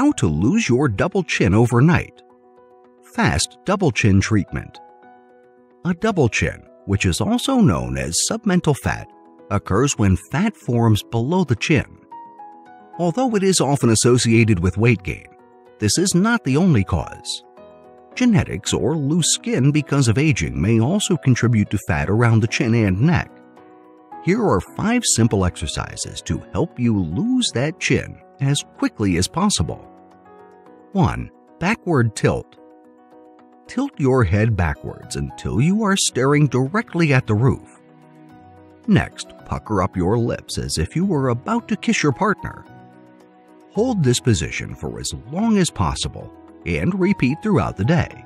How to lose your double chin overnight. Fast double chin treatment. A double chin, which is also known as submental fat, occurs when fat forms below the chin. Although it is often associated with weight gain, this is not the only cause. Genetics or loose skin because of aging may also contribute to fat around the chin and neck. Here are 5 simple exercises to help you lose that chin as quickly as possible. 1. Backward tilt. Tilt your head backwards until you are staring directly at the roof. Next, pucker up your lips as if you were about to kiss your partner. Hold this position for as long as possible and repeat throughout the day.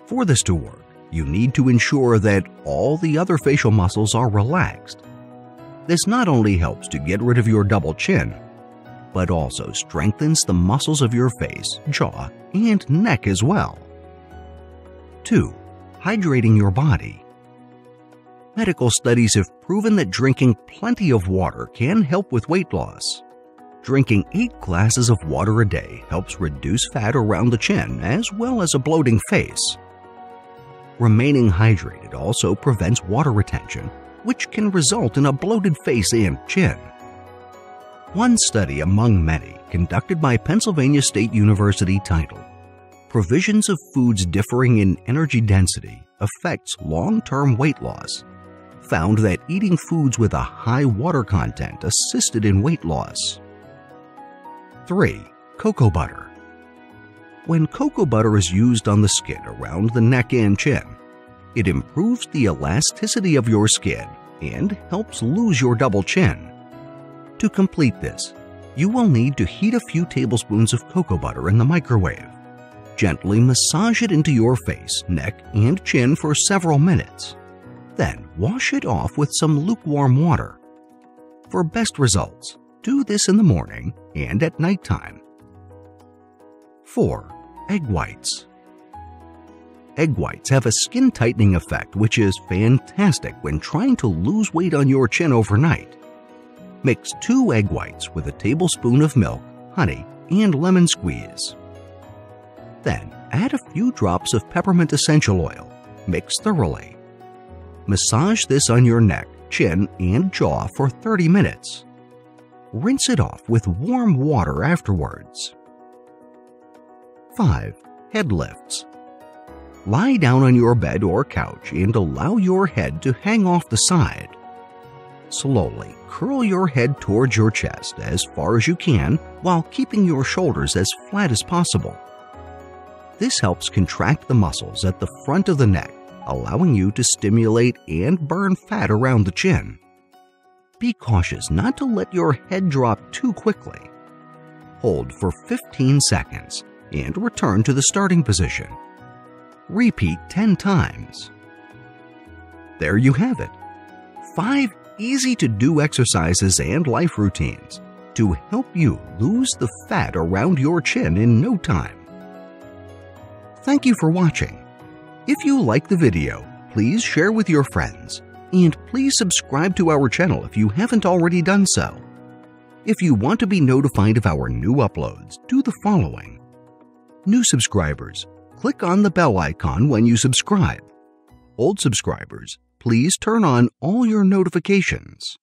For this to work, you need to ensure that all the other facial muscles are relaxed. This not only helps to get rid of your double chin, but also strengthens the muscles of your face, jaw, and neck as well. 2. Hydrating your body. Medical studies have proven that drinking plenty of water can help with weight loss. Drinking 8 glasses of water a day helps reduce fat around the chin as well as a bloating face. Remaining hydrated also prevents water retention, which can result in a bloated face and chin. One study among many conducted by Pennsylvania State University titled "Provisions of Foods Differing in Energy Density Affects Long-Term Weight Loss" found that eating foods with a high water content assisted in weight loss. 3. Cocoa butter. When cocoa butter is used on the skin around the neck and chin, it improves the elasticity of your skin and helps lose your double chin. To complete this, you will need to heat a few tablespoons of cocoa butter in the microwave. Gently massage it into your face, neck, and chin for several minutes. Then wash it off with some lukewarm water. For best results, do this in the morning and at nighttime. 4. Egg whites. Egg whites have a skin tightening effect which is fantastic when trying to lose weight on your chin overnight. Mix 2 egg whites with a tablespoon of milk, honey, and lemon squeeze. Then add a few drops of peppermint essential oil. Mix thoroughly. Massage this on your neck, chin, and jaw for 30 minutes. Rinse it off with warm water afterwards. 5. Head lifts. Lie down on your bed or couch and allow your head to hang off the side. Slowly curl your head towards your chest as far as you can while keeping your shoulders as flat as possible. This helps contract the muscles at the front of the neck, allowing you to stimulate and burn fat around the chin. Be cautious not to let your head drop too quickly. Hold for 15 seconds and return to the starting position. Repeat 10 times. There you have it. 5 easy-to-do exercises and life routines to help you lose the fat around your chin in no time. Thank you for watching. If you like the video, please share with your friends, and please subscribe to our channel if you haven't already done so. If you want to be notified of our new uploads, do the following. New subscribers, click on the bell icon when you subscribe. Old subscribers, please turn on all your notifications.